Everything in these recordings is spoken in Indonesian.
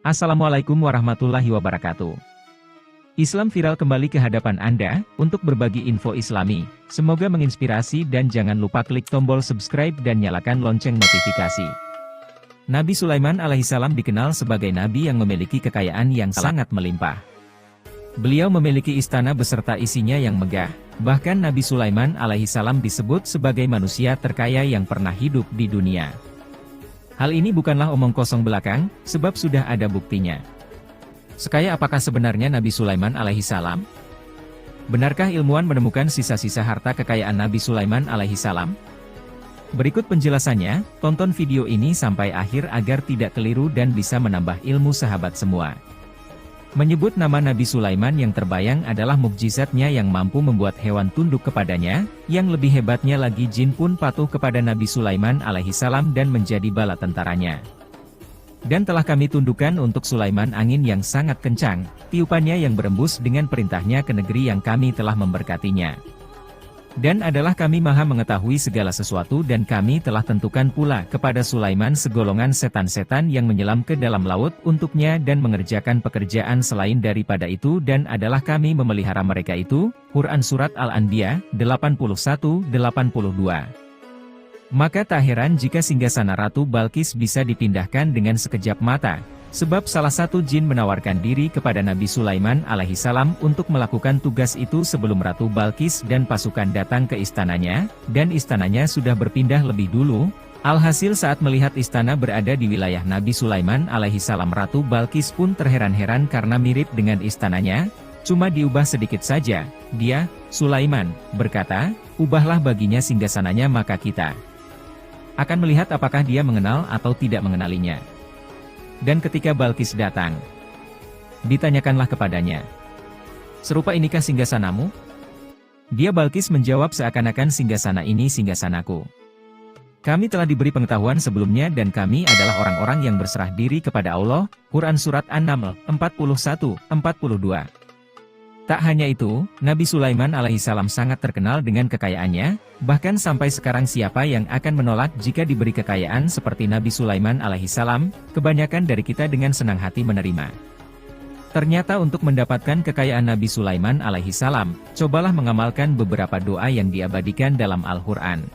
Assalamualaikum warahmatullahi wabarakatuh. Islam viral kembali ke hadapan Anda, untuk berbagi info Islami. Semoga menginspirasi dan jangan lupa klik tombol subscribe dan nyalakan lonceng notifikasi. Nabi Sulaiman alaihissalam dikenal sebagai nabi yang memiliki kekayaan yang sangat melimpah. Beliau memiliki istana beserta isinya yang megah. Bahkan Nabi Sulaiman alaihissalam disebut sebagai manusia terkaya yang pernah hidup di dunia. Hal ini bukanlah omong kosong belakang, sebab sudah ada buktinya. Sekaya apakah sebenarnya Nabi Sulaiman alaihissalam? Benarkah ilmuwan menemukan sisa-sisa harta kekayaan Nabi Sulaiman alaihissalam? Berikut penjelasannya, tonton video ini sampai akhir agar tidak keliru dan bisa menambah ilmu sahabat semua. Menyebut nama Nabi Sulaiman yang terbayang adalah mukjizatnya yang mampu membuat hewan tunduk kepadanya, yang lebih hebatnya lagi jin pun patuh kepada Nabi Sulaiman alaihissalam dan menjadi bala tentaranya. Dan telah kami tundukkan untuk Sulaiman angin yang sangat kencang, tiupannya yang berembus dengan perintahnya ke negeri yang kami telah memberkatinya. Dan adalah kami maha mengetahui segala sesuatu dan kami telah tentukan pula kepada Sulaiman segolongan setan-setan yang menyelam ke dalam laut untuknya dan mengerjakan pekerjaan selain daripada itu dan adalah kami memelihara mereka itu. Quran Surat Al-Anbiya, 81-82. Maka tak heran jika singgasana Ratu Balqis bisa dipindahkan dengan sekejap mata. Sebab salah satu jin menawarkan diri kepada Nabi Sulaiman alaihissalam untuk melakukan tugas itu sebelum Ratu Balqis dan pasukan datang ke istananya, dan istananya sudah berpindah lebih dulu. Alhasil saat melihat istana berada di wilayah Nabi Sulaiman alaihissalam, Ratu Balqis pun terheran-heran karena mirip dengan istananya, cuma diubah sedikit saja. Dia, Sulaiman, berkata, ubahlah baginya singgasananya maka kita akan melihat apakah dia mengenal atau tidak mengenalinya. Dan ketika Balqis datang, ditanyakanlah kepadanya, serupa inikah singgasanamu? Dia Balqis menjawab seakan-akan singgasana ini singgasanaku. Kami telah diberi pengetahuan sebelumnya dan kami adalah orang-orang yang berserah diri kepada Allah. Quran Surat An-Naml, 41-42. Tak hanya itu, Nabi Sulaiman alaihissalam sangat terkenal dengan kekayaannya, bahkan sampai sekarang siapa yang akan menolak jika diberi kekayaan seperti Nabi Sulaiman alaihissalam, kebanyakan dari kita dengan senang hati menerima. Ternyata untuk mendapatkan kekayaan Nabi Sulaiman alaihissalam, cobalah mengamalkan beberapa doa yang diabadikan dalam Al-Quran.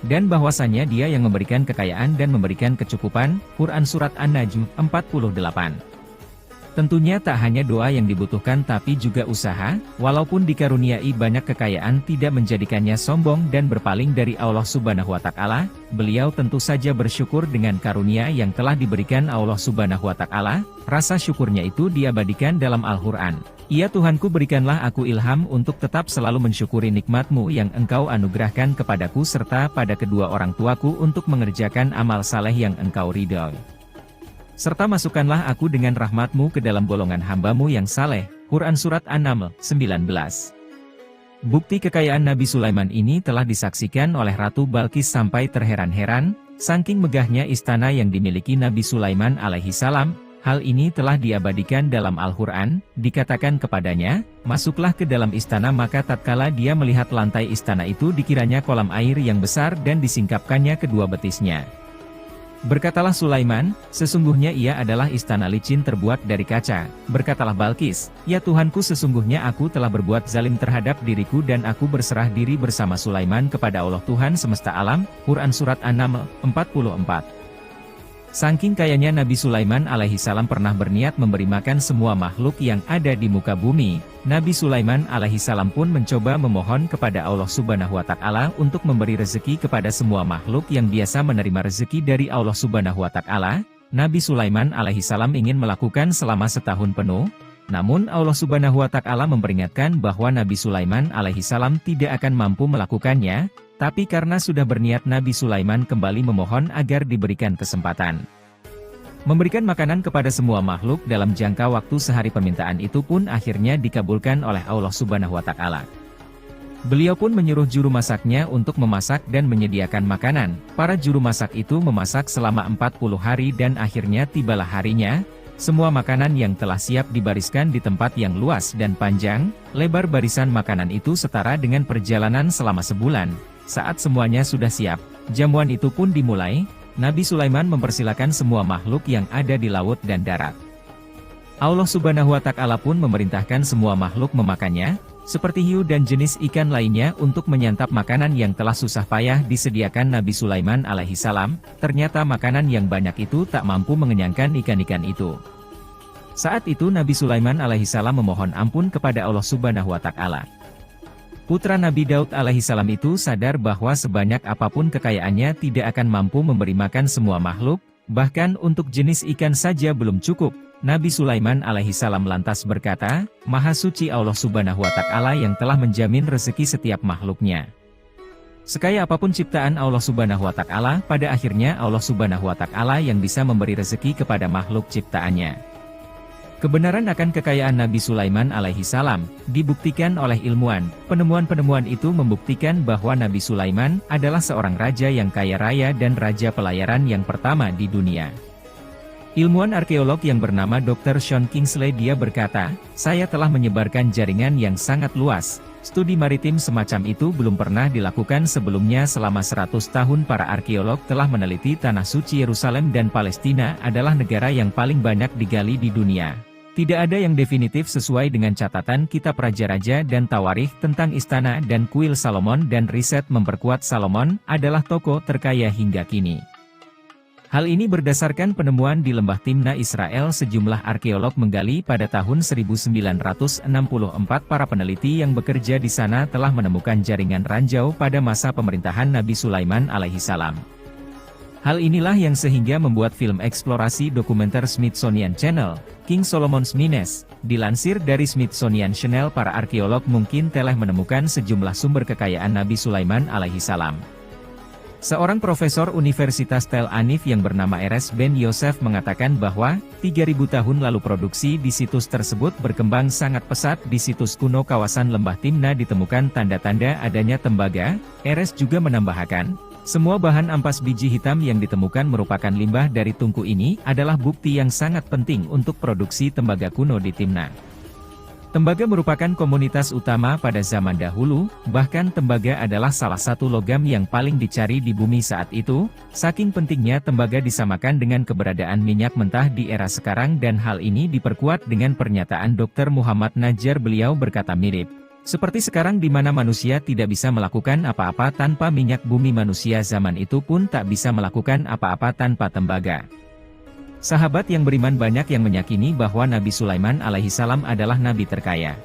Dan bahwasannya dia yang memberikan kekayaan dan memberikan kecukupan. Quran Surat An-Najm, 48. Tentunya tak hanya doa yang dibutuhkan tapi juga usaha, walaupun dikaruniai banyak kekayaan tidak menjadikannya sombong dan berpaling dari Allah Subhanahu wa Ta'ala. Beliau tentu saja bersyukur dengan karunia yang telah diberikan Allah Subhanahu wa Ta'ala. Rasa syukurnya itu diabadikan dalam Al-Quran. Ya Tuhanku, berikanlah aku ilham untuk tetap selalu mensyukuri nikmat-Mu yang Engkau anugerahkan kepadaku serta pada kedua orang tuaku untuk mengerjakan amal saleh yang Engkau ridhoi. Serta masukkanlah aku dengan rahmat-Mu ke dalam golongan hamba-Mu yang saleh. Quran Surat An-Naml, 19. Bukti kekayaan Nabi Sulaiman ini telah disaksikan oleh Ratu Balqis sampai terheran-heran, saking megahnya istana yang dimiliki Nabi Sulaiman alaihissalam. Hal ini telah diabadikan dalam Al-Quran, dikatakan kepadanya, masuklah ke dalam istana maka tatkala dia melihat lantai istana itu dikiranya kolam air yang besar dan disingkapkannya kedua betisnya. Berkatalah Sulaiman, sesungguhnya ia adalah istana licin terbuat dari kaca. Berkatalah Balqis, ya Tuhanku, sesungguhnya aku telah berbuat zalim terhadap diriku dan aku berserah diri bersama Sulaiman kepada Allah Tuhan semesta alam. Quran Surat An-Naml, 44. Saking kayanya Nabi Sulaiman alaihissalam pernah berniat memberi makan semua makhluk yang ada di muka bumi. Nabi Sulaiman alaihissalam pun mencoba memohon kepada Allah Subhanahu wa Ta'ala untuk memberi rezeki kepada semua makhluk yang biasa menerima rezeki dari Allah Subhanahu wa Ta'ala. Nabi Sulaiman alaihissalam ingin melakukan selama setahun penuh. Namun Allah Subhanahu wa Ta'ala memperingatkan bahwa Nabi Sulaiman alaihissalam tidak akan mampu melakukannya. Tapi karena sudah berniat, Nabi Sulaiman kembali memohon agar diberikan kesempatan memberikan makanan kepada semua makhluk dalam jangka waktu sehari. Permintaan itu pun akhirnya dikabulkan oleh Allah Subhanahu wa Ta'ala. Beliau pun menyuruh juru masaknya untuk memasak dan menyediakan makanan. Para juru masak itu memasak selama 40 hari dan akhirnya tibalah harinya. Semua makanan yang telah siap dibariskan di tempat yang luas dan panjang. Lebar barisan makanan itu setara dengan perjalanan selama sebulan. Saat semuanya sudah siap, jamuan itu pun dimulai. Nabi Sulaiman mempersilakan semua makhluk yang ada di laut dan darat. Allah Subhanahu wa Ta'ala pun memerintahkan semua makhluk memakannya, seperti hiu dan jenis ikan lainnya untuk menyantap makanan yang telah susah payah disediakan Nabi Sulaiman alaihissalam. Ternyata makanan yang banyak itu tak mampu mengenyangkan ikan-ikan itu. Saat itu Nabi Sulaiman alaihissalam memohon ampun kepada Allah Subhanahu wa Ta'ala. Putra Nabi Daud alaihissalam itu sadar bahwa sebanyak apapun kekayaannya tidak akan mampu memberi makan semua makhluk, bahkan untuk jenis ikan saja belum cukup. Nabi Sulaiman alaihissalam lantas berkata, Maha suci Allah Subhanahu wa Ta'ala yang telah menjamin rezeki setiap makhluknya. Sekaya apapun ciptaan Allah Subhanahu wa Ta'ala, pada akhirnya Allah Subhanahu wa Ta'ala yang bisa memberi rezeki kepada makhluk ciptaannya. Kebenaran akan kekayaan Nabi Sulaiman alaihissalam dibuktikan oleh ilmuwan. Penemuan-penemuan itu membuktikan bahwa Nabi Sulaiman adalah seorang raja yang kaya raya dan raja pelayaran yang pertama di dunia. Ilmuwan arkeolog yang bernama Dr. Sean Kingsley dia berkata, saya telah menyebarkan jaringan yang sangat luas. Studi maritim semacam itu belum pernah dilakukan sebelumnya. Selama 100 tahun para arkeolog telah meneliti tanah suci Yerusalem dan Palestina adalah negara yang paling banyak digali di dunia. Tidak ada yang definitif sesuai dengan catatan kitab raja-raja dan tawarikh tentang istana dan kuil Salomon, dan riset memperkuat Salomon adalah tokoh terkaya hingga kini. Hal ini berdasarkan penemuan di lembah Timna Israel. Sejumlah arkeolog menggali pada tahun 1964. Para peneliti yang bekerja di sana telah menemukan jaringan ranjau pada masa pemerintahan Nabi Sulaiman alaihissalam. Hal inilah yang sehingga membuat film eksplorasi dokumenter Smithsonian Channel, King Solomon's Mines. Dilansir dari Smithsonian Channel, para arkeolog mungkin telah menemukan sejumlah sumber kekayaan Nabi Sulaiman alaihissalam. Seorang profesor Universitas Tel Aviv yang bernama Erez Ben Yosef mengatakan bahwa 3000 tahun lalu produksi di situs tersebut berkembang sangat pesat. Di situs kuno kawasan lembah Timna ditemukan tanda-tanda adanya tembaga. Erez juga menambahkan, semua bahan ampas biji hitam yang ditemukan merupakan limbah dari tungku. Ini adalah bukti yang sangat penting untuk produksi tembaga kuno di Timna. Tembaga merupakan komoditas utama pada zaman dahulu, bahkan tembaga adalah salah satu logam yang paling dicari di bumi saat itu. Saking pentingnya tembaga disamakan dengan keberadaan minyak mentah di era sekarang, dan hal ini diperkuat dengan pernyataan Dr. Muhammad Najjar. Beliau berkata mirip seperti sekarang di mana manusia tidak bisa melakukan apa-apa tanpa minyak bumi, manusia zaman itu pun tak bisa melakukan apa-apa tanpa tembaga. Sahabat yang beriman, banyak yang meyakini bahwa Nabi Sulaiman alaihissalam adalah nabi terkaya.